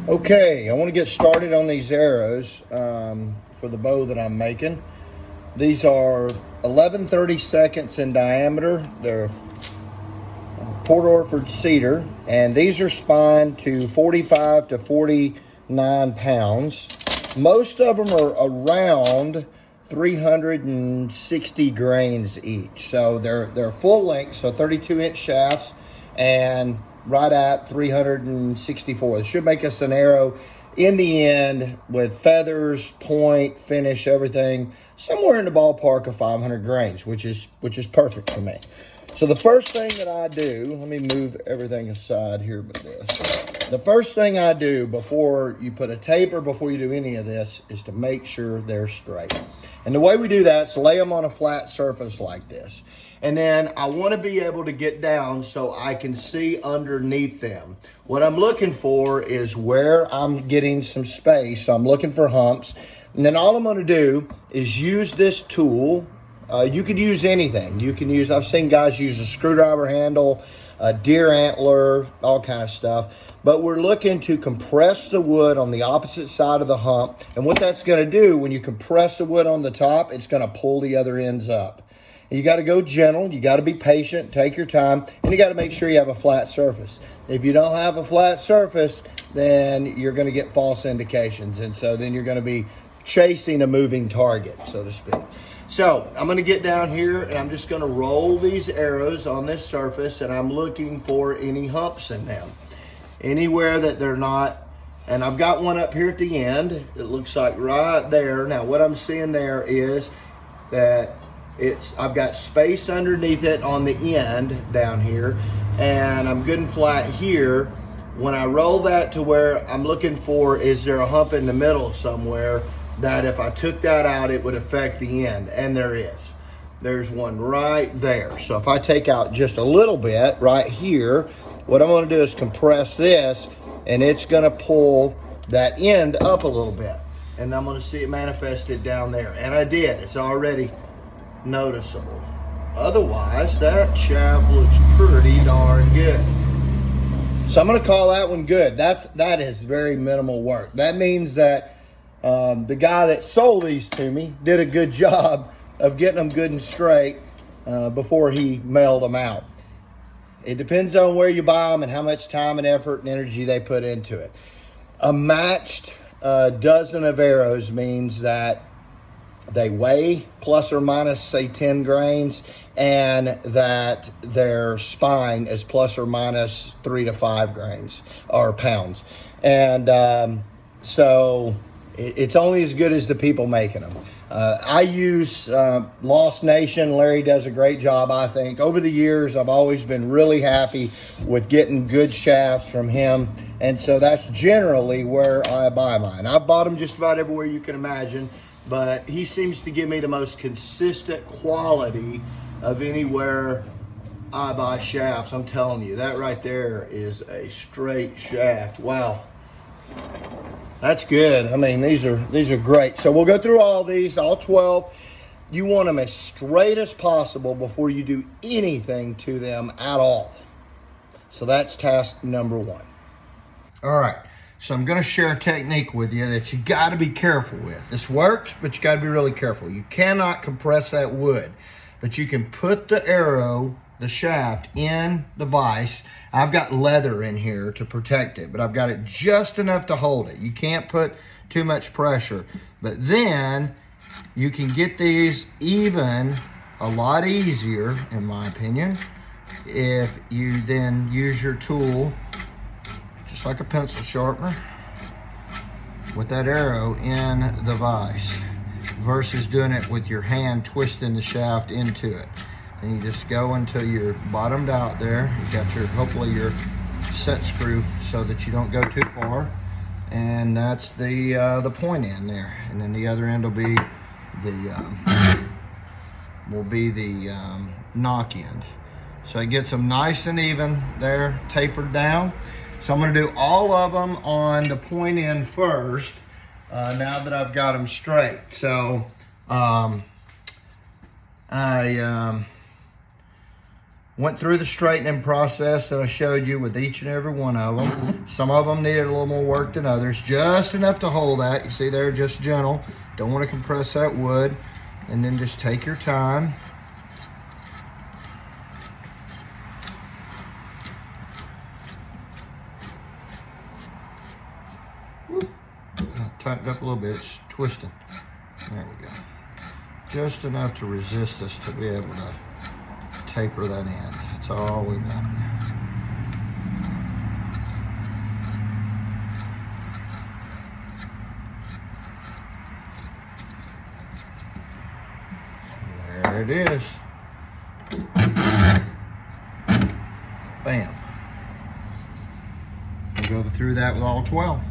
Okay, I want to get started on these arrows for the bow that I'm making. These are 11/32 in diameter. They're Port Orford Cedar, and these are spined to 45 to 49 pounds. Most of them are around 360 grains each. So they're full length, so 32-inch shafts, and right at 364. It should make us an arrow in the end with feathers, point, finish, everything somewhere in the ballpark of 500 grains, which is perfect for me. So the first thing that I do, let me move everything aside here with this. The first thing I do before you put a taper, before you do any of this, is to make sure they're straight. And the way we do that is lay them on a flat surface like this. And then I want to be able to get down so I can see underneath them. What I'm looking for is where I'm getting some space. So I'm looking for humps. And then all I'm going to do is use this tool. You could use anything. You can use, I've seen guys use a screwdriver handle, a deer antler, all kind of stuff. But we're looking to compress the wood on the opposite side of the hump. And what that's going to do, when you compress the wood on the top, it's going to pull the other ends up. You got to go gentle. You got to be patient. Take your time. And you got to make sure you have a flat surface. If you don't have a flat surface, then you're going to get false indications. And so then you're going to be chasing a moving target, so to speak. So I'm going to get down here and I'm just going to roll these arrows on this surface, and I'm looking for any humps in them. Anywhere that they're not. And I've got one up here at the end. It looks like right there. Now what I'm seeing there is that I've got space underneath it on the end down here, and I'm good and flat here. When I roll that to where I'm looking for, is there a hump in the middle somewhere that if I took that out, it would affect the end? And there is. There's one right there. So if I take out just a little bit right here, what I'm going to do is compress this, and it's going to pull that end up a little bit. And I'm going to see it manifested down there. And I did. It's already noticeable. Otherwise, that shaft looks pretty darn good. So I'm going to call that one good. That is very minimal work. That means that the guy that sold these to me did a good job of getting them good and straight before he mailed them out. It depends on where you buy them and how much time and effort and energy they put into it. A matched dozen of arrows means that they weigh plus or minus, say, 10 grains, and that their spine is plus or minus 3 to 5 grains or pounds. And so it's only as good as the people making them. I use Lost Nation. Larry does a great job, I think. Over the years, I've always been really happy with getting good shafts from him. And so that's generally where I buy mine. I've bought them just about everywhere you can imagine, but he seems to give me the most consistent quality of anywhere I buy shafts. I'm telling you, that right there is a straight shaft. Wow. That's good. I mean, these are great. So we'll go through all these, all 12. You want them as straight as possible before you do anything to them at all. So that's task number 1. All right. So I'm going to share a technique with you that you got to be careful with. This works, but you got to be really careful. You cannot compress that wood, but you can put the arrow, the shaft, in the vise. I've got leather in here to protect it, but I've got it just enough to hold it. You can't put too much pressure, but then you can get these even a lot easier, in my opinion, if you then use your tool just like a pencil sharpener with that arrow in the vise versus doing it with your hand twisting the shaft into it. And you just go until you're bottomed out there. You got your, hopefully your set screw so that you don't go too far. And that's the point end there. And then the other end will be the knock end. So it gets them nice and even there, tapered down. So I'm going to do all of them on the point end first, now that I've got them straight. So Went through the straightening process that I showed you with each and every one of them. Some of them needed a little more work than others, just enough to hold that. You see there, just gentle. Don't want to compress that wood. And then just take your time. Tightened up a little bit, it's twisting. There we go. Just enough to resist us to be able to taper that end. That's all we want. There it is. Bam. We'll go through that with all 12.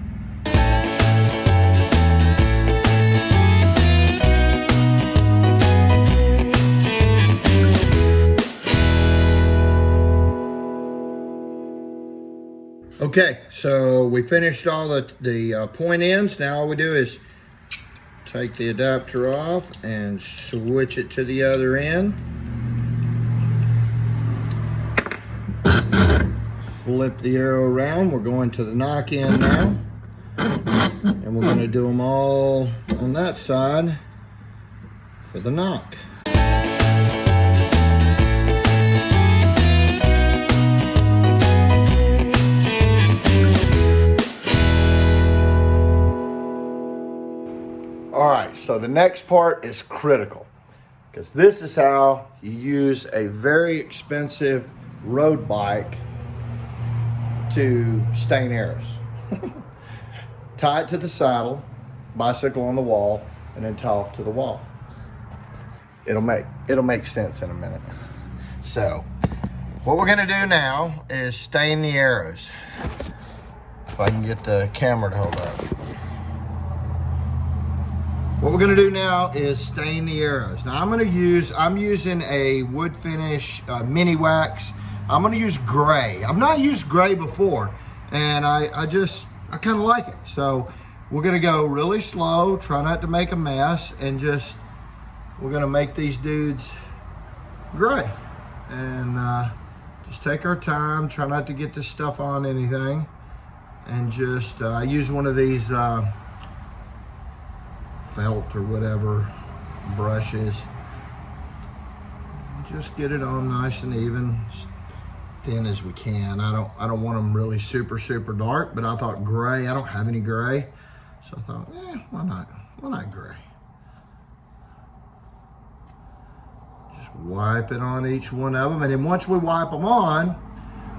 Okay, so we finished all the point ends. Now all we do is take the adapter off and switch it to the other end. Flip the arrow around. We're going to the knock end now. And we're going to do them all on that side for the knock. All right, so the next part is critical because this is how you use a very expensive road bike to stain arrows. Tie it to the saddle, bicycle on the wall, and then tie off to the wall. It'll make sense in a minute. So, what we're gonna do now is stain the arrows. If I can get the camera to hold up. What we're gonna do now is stain the arrows. Now I'm using a wood finish mini wax. I'm gonna use gray. I've not used gray before, and I kind of like it. So we're gonna go really slow, try not to make a mess, and we're gonna make these dudes gray. And just take our time, try not to get this stuff on anything, and just use one of these felt or whatever brushes. Just get it on nice and even, as thin as we can. I don't want them really super dark, but I thought gray. I don't have any gray, so I thought, why not gray? Just wipe it on each one of them, and then once we wipe them on,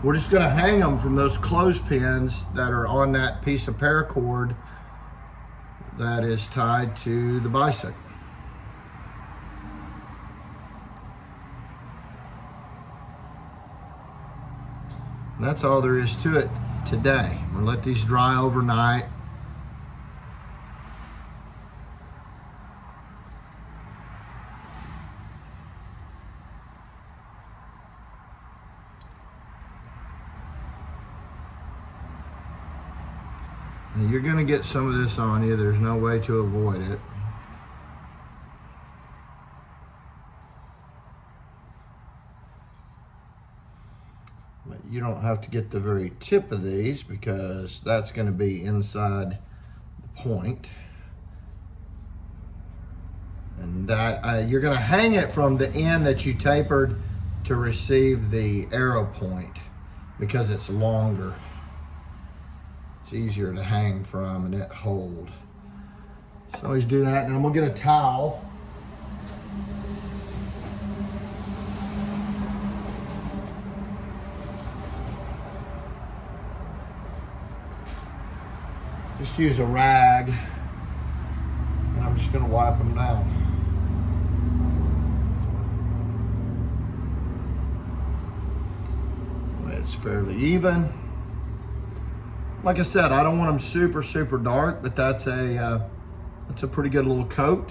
we're just going to hang them from those clothespins that are on that piece of paracord that is tied to the bicycle. And that's all there is to it today. I'm gonna let these dry overnight. And you're gonna get some of this on you. There's no way to avoid it. But you don't have to get the very tip of these because that's gonna be inside the point. And that you're gonna hang it from the end that you tapered to receive the arrow point because it's longer. It's easier to hang from and it hold. So always do that, and I'm gonna get a towel. Just use a rag, and I'm just gonna wipe them down. It's fairly even. Like I said, I don't want them super dark, but that's a pretty good little coat.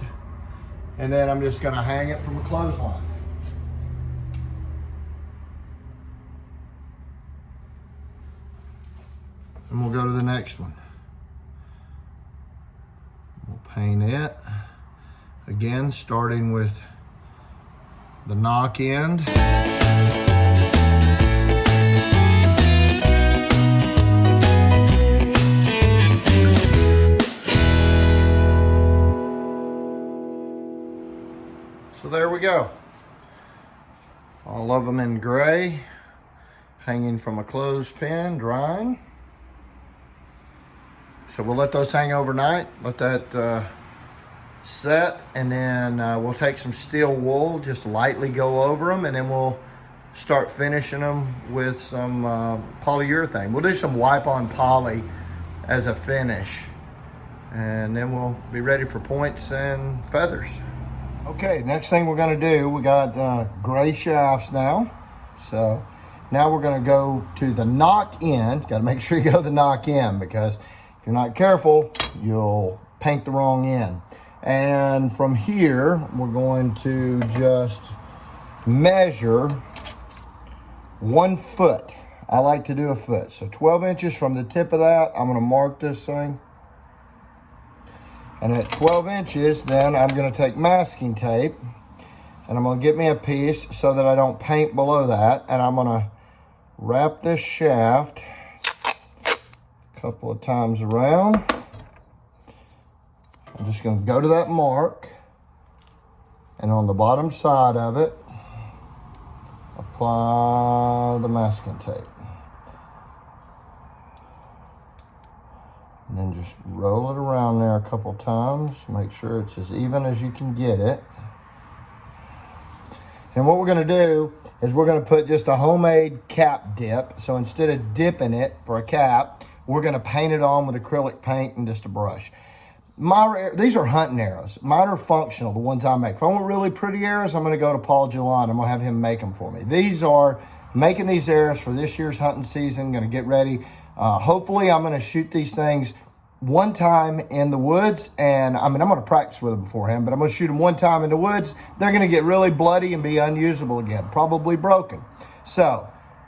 And then I'm just gonna hang it from a clothesline. And we'll go to the next one. We'll paint it. Again, starting with the knock end. So there we go. All of them in gray, hanging from a clothespin, drying. So we'll let those hang overnight, let that set, and then we'll take some steel wool, just lightly go over them, and then we'll start finishing them with some polyurethane. We'll do some wipe-on poly as a finish, and then we'll be ready for points and feathers. Okay, next thing we're gonna do, we got gray shafts now. So now we're gonna go to the knock in. Gotta make sure you go to the knock in, because if you're not careful, you'll paint the wrong end. And from here, we're going to just measure 1 foot. I like to do a foot. So 12 inches from the tip of that, I'm gonna mark this thing. And at 12 inches, then I'm gonna take masking tape, and I'm gonna get me a piece so that I don't paint below that, and I'm gonna wrap this shaft a couple of times around. I'm just gonna go to that mark, and on the bottom side of it, apply the masking tape. And then just roll it around there a couple times. Make sure it's as even as you can get it. And what we're gonna do is we're gonna put just a homemade cap dip. So instead of dipping it for a cap, we're gonna paint it on with acrylic paint and just a brush. These are hunting arrows. Mine are functional, the ones I make. If I want really pretty arrows, I'm gonna go to Paul Gillon. I'm gonna have him make them for me. These are making these arrows for this year's hunting season. Gonna get ready. Hopefully I'm gonna shoot these things one time in the woods, and I'm gonna practice with them beforehand, but I'm gonna shoot them one time in the woods. They're gonna get really bloody and be unusable again, probably broken. So,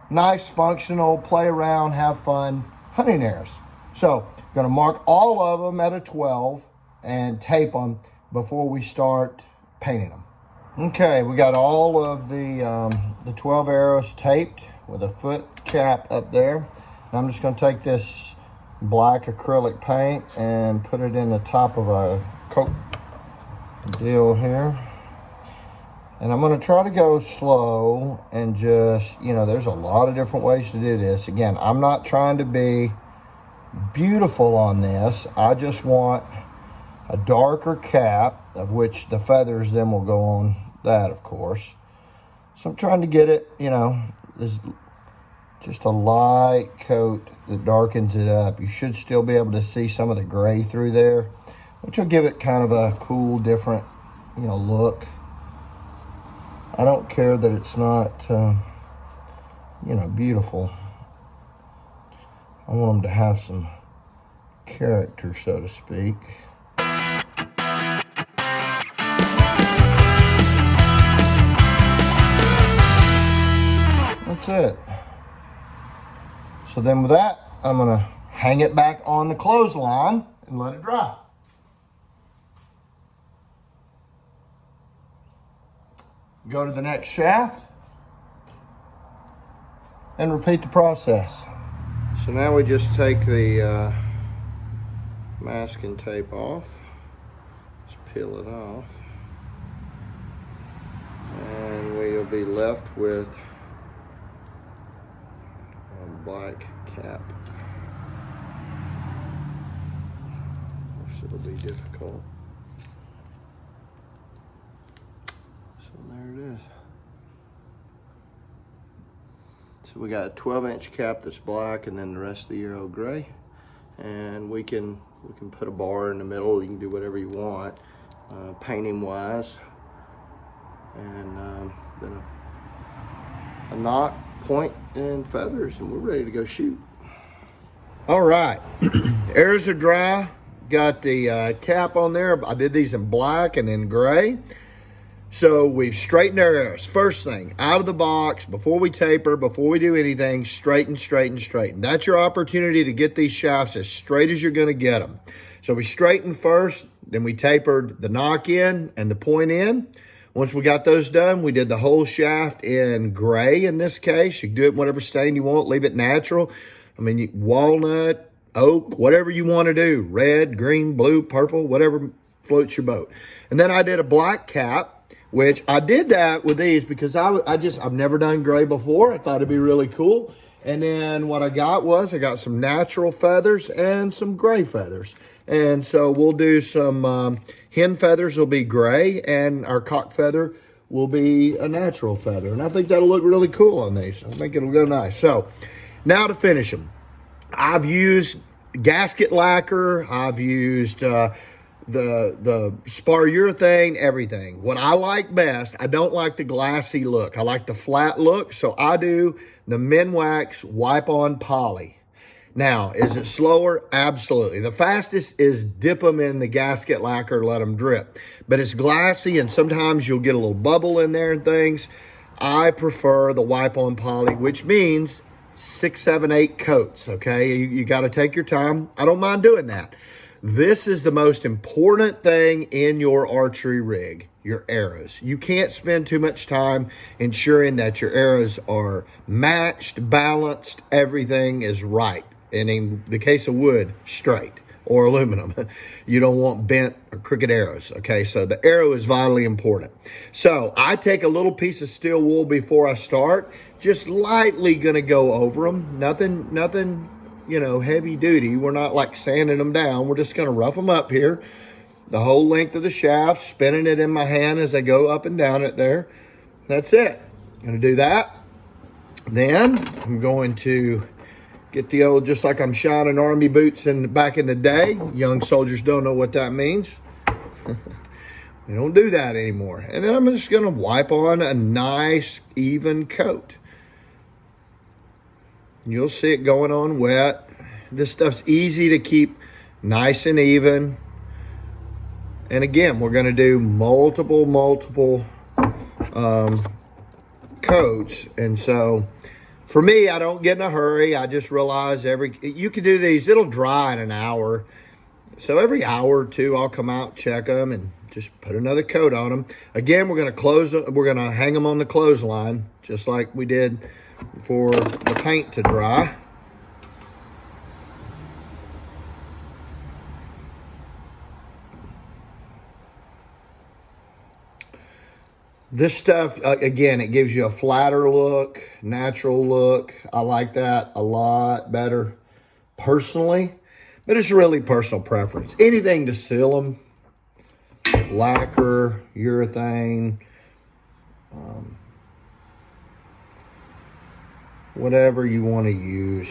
nice, functional, play around, have fun hunting arrows. So, gonna mark all of them at a 12 and tape them before we start painting them. Okay, we got all of the 12 arrows taped with a foot cap up there. And I'm just gonna take this black acrylic paint and put it in the top of a Coke deal here. And I'm gonna try to go slow and just, there's a lot of different ways to do this. Again, I'm not trying to be beautiful on this. I just want a darker cap, of which the feathers then will go on that, of course. So I'm trying to get it, this just a light coat that darkens it up. You should still be able to see some of the gray through there, which will give it kind of a cool, different, look. I don't care that it's not, beautiful. I want them to have some character, so to speak. That's it. So then with that, I'm gonna hang it back on the clothesline and let it dry. Go to the next shaft and repeat the process. So now we just take the masking tape off. Just peel it off. And we'll be left with black cap. It'll be difficult. So there it is. So we got a 12-inch cap that's black, and then the rest of the Euro gray. And we can put a bar in the middle. You can do whatever you want, painting wise. And then a knot, point, and feathers, and we're ready to go shoot. All right, arrows are dry. Got the cap on there. I did these in black and in gray. So we've straightened our arrows. First thing, out of the box, before we taper, before we do anything, straighten, straighten, straighten. That's your opportunity to get these shafts as straight as you're gonna get them. So we straightened first, then we tapered the knock in and the point in. Once we got those done, we did the whole shaft in gray in this case. You can do it in whatever stain you want, leave it natural. I mean, walnut, oak, whatever you want to do. Red, green, blue, purple, whatever floats your boat. And then I did a black cap which I did that with these because I've never done gray before. I thought it'd be really cool. And then what I got some natural feathers and some gray feathers. And so we'll do some hen feathers will be gray, and our cock feather will be a natural feather. And I think that'll look really cool on these. I think it'll go nice. So now to finish them. I've used gasket lacquer. I've used the spar urethane, everything. What I like best, I don't like the glassy look. I like the flat look. So I do the Minwax wipe-on poly. Now, is it slower? Absolutely. The fastest is dip them in the gasket lacquer, let them drip. But it's glassy, and sometimes you'll get a little bubble in there and things. I prefer the wipe-on poly, which means 6, 7, 8 coats, okay? You got to take your time. I don't mind doing that. This is the most important thing in your archery rig, your arrows. You can't spend too much time ensuring that your arrows are matched, balanced, everything is right. And in the case of wood, straight or aluminum. You don't want bent or crooked arrows, okay? So the arrow is vitally important. So I take a little piece of steel wool before I start, just lightly gonna go over them. Nothing, you know, heavy duty. We're not like sanding them down. We're just gonna rough them up here. The whole length of the shaft, spinning it in my hand as I go up and down it there. That's it. I'm gonna do that. Then I'm going to get the old, just like I'm shining army boots back in the day. Young soldiers don't know what that means. We don't do that anymore. And then I'm just gonna wipe on a nice, even coat. You'll see it going on wet. This stuff's easy to keep nice and even. And again, we're gonna do multiple coats. And so, for me, I don't get in a hurry. I just realize you can do these, it'll dry in an hour. So every hour or two, I'll come out, check them, and just put another coat on them. Again, we're gonna hang them on the clothesline, just like we did for the paint to dry. This stuff, again, it gives you a flatter look, natural look. I like that a lot better personally, but it's really personal preference. Anything to seal them, lacquer, urethane, whatever you want to use.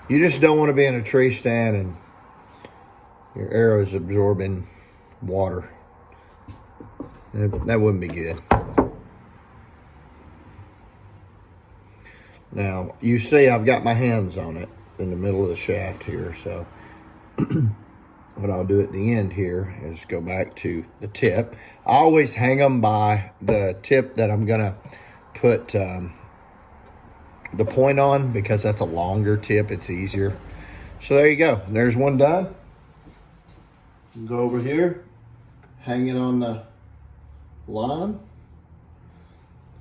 You just don't want to be in a tree stand and your arrow is absorbing water. That wouldn't be good. Now, you see I've got my hands on it in the middle of the shaft here, so what I'll do at the end here is go back to the tip. I always hang them by the tip that I'm gonna put the point on, because that's a longer tip, it's easier. So there you go, there's one done. Go over here, hang it on the line,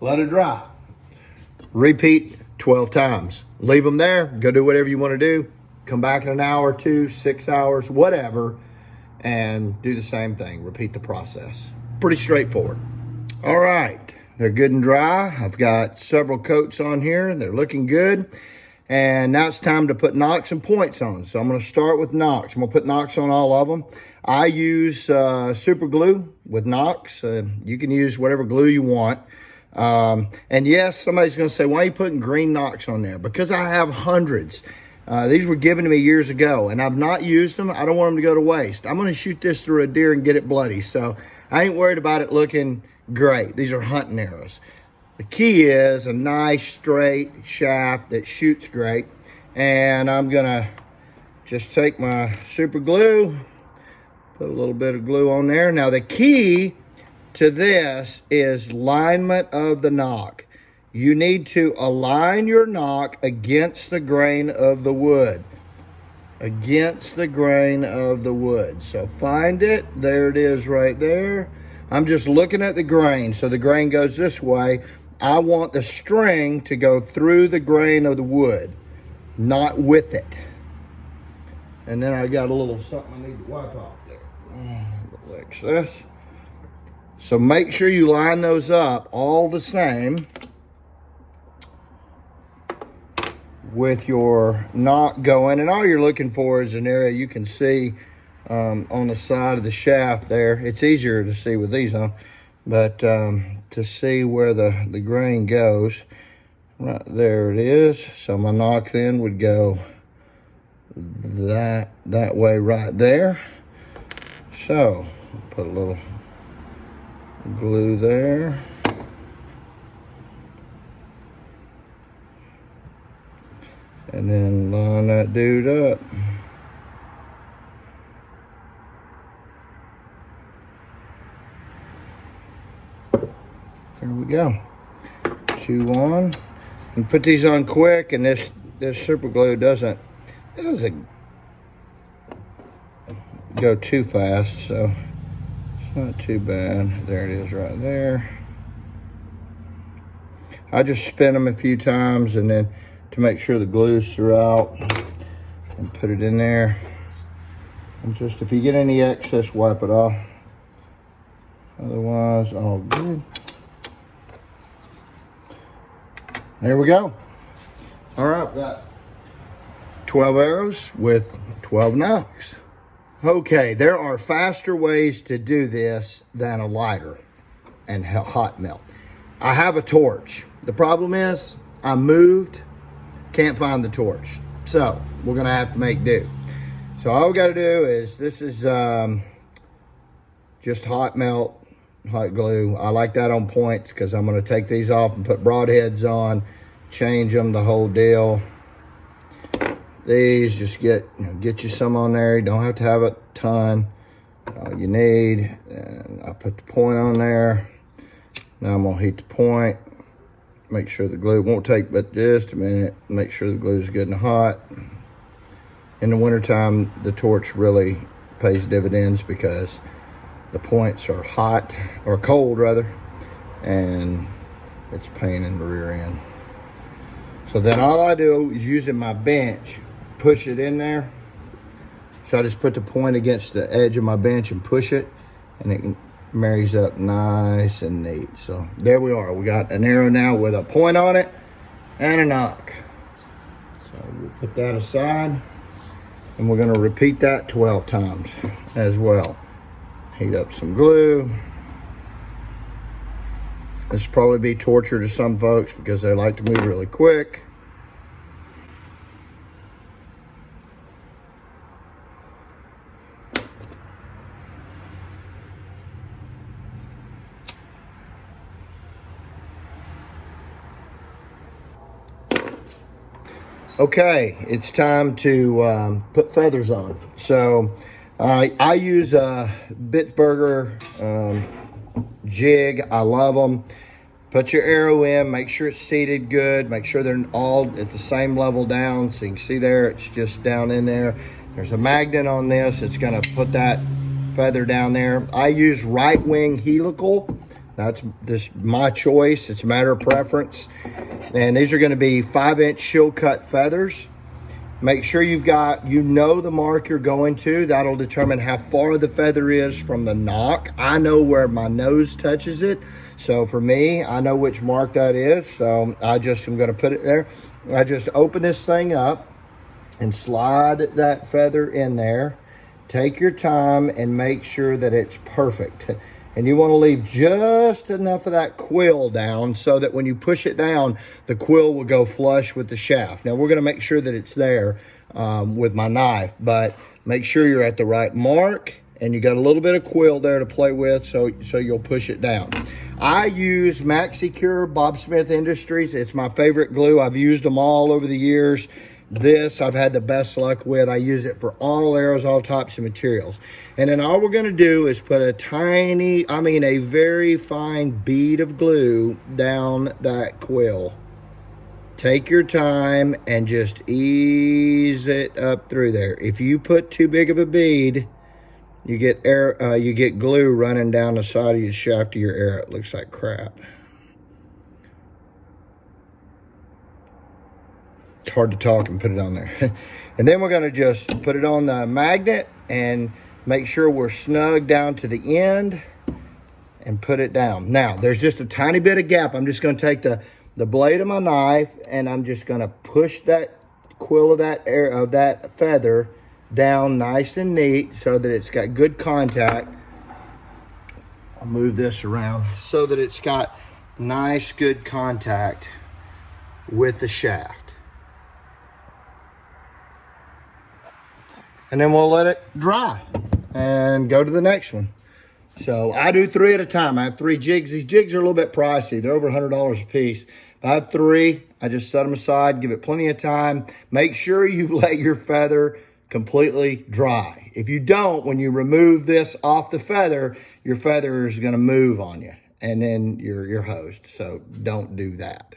let it dry. Repeat 12 times. Leave them there, go do whatever you want to do. Come back in an hour or two, 6 hours, whatever, and do the same thing. Repeat the process. Pretty straightforward. All right, they're good and dry. I've got several coats on here. They're looking good. And now it's time to put nocks and points on. So I'm going to start with nocks. I'm going to put nocks on all of them. I use super glue with nocks. You can use whatever glue you want. And yes, somebody's going to say, why are you putting green nocks on there? Because I have hundreds. These were given to me years ago, and I've not used them. I don't want them to go to waste. I'm going to shoot this through a deer and get it bloody. So I ain't worried about it looking great. These are hunting arrows. The key is a nice straight shaft that shoots great. And I'm gonna just take my super glue, put a little bit of glue on there. Now the key to this is alignment of the nock. You need to align your nock against the grain of the wood. Against the grain of the wood. So find it, there it is right there. I'm just looking at the grain. So the grain goes this way. I want the string to go through the grain of the wood, not with it. And then I got a little something I need to wipe off there. like this. So make sure you line those up all the same with your knot going. And all you're looking for is an area you can see on the side of the shaft there. It's easier to see with these on, but to see where the grain goes. Right there it is. So my knock then would go that way right there. So put a little glue there. And then line that dude up. There we go. 2 on. And put these on quick, and this super glue doesn't go too fast, so it's not too bad. There it is right there. I just spin them a few times and then to make sure the glue's throughout, and put it in there. And just if you get any excess, wipe it off. Otherwise, all good. There we go. All right, we got 12 arrows with 12 knocks. Okay, there are faster ways to do this than a lighter and hot melt. I have a torch. The problem is I moved, can't find the torch. So we're gonna have to make do. So all we gotta do is, this is just hot melt, hot glue. I like that on points because I'm going to take these off and put broadheads on, change them, the whole deal. These just get you some on there. You don't have to have a ton. All you need, and I put the point on there. Now I'm going to heat the point. Make sure the glue won't take but just a minute. Make sure the glue is good and hot. In the wintertime, the torch really pays dividends because the points are hot, or cold rather, and it's a pain in the rear end. So then all I do is using my bench, push it in there. So I just put the point against the edge of my bench and push it, and it marries up nice and neat. So there we are. We got an arrow now with a point on it and a knock. So we'll put that aside, and we're gonna repeat that 12 times as well. Heat up some glue. This will probably be torture to some folks because they like to move really quick. Okay, it's time to put feathers on. So I use a Bitburger jig. I love them. Put your arrow in, make sure it's seated good, make sure they're all at the same level down. So you can see there, it's just down in there. There's a magnet on this. It's gonna put that feather down there. I use right wing helical. That's just my choice. It's a matter of preference. And these are gonna be 5-inch shield cut feathers. Make sure you've got, the mark you're going to. That'll determine how far the feather is from the knock. I know where my nose touches it. So for me, I know which mark that is. So I just am gonna put it there. I just open this thing up and slide that feather in there. Take your time and make sure that it's perfect. And you want to leave just enough of that quill down so that when you push it down, the quill will go flush with the shaft. Now we're going to make sure that it's there with my knife, but make sure you're at the right mark and you got a little bit of quill there to play with, so you'll push it down. I use MaxiCure, Bob Smith Industries. It's my favorite glue. I've used them all over the years. This I've had the best luck with. I use it for all arrows, all types of materials. And then all we're going to do is put a very fine bead of glue down that quill. Take your time and just ease it up through there. If you put too big of a bead, you get glue running down the side of your shaft of your arrow. It looks like crap. It's hard to talk and put it on there. And then we're going to just put it on the magnet and Make sure we're snug down to the end and put it down. Now, there's just a tiny bit of gap. I'm just gonna take the blade of my knife and I'm just gonna push that quill of that feather down nice and neat so that it's got good contact. I'll move this around so that it's got nice, good contact with the shaft. And then we'll let it dry and go to the next one. So I do 3 at a time. I have 3 jigs. These jigs are a little bit pricey. They're over $100 a piece. If I have 3, I just set them aside, give it plenty of time. Make sure you let your feather completely dry. If you don't, when you remove this off the feather, your feather is gonna move on you and then you're hosed. So don't do that.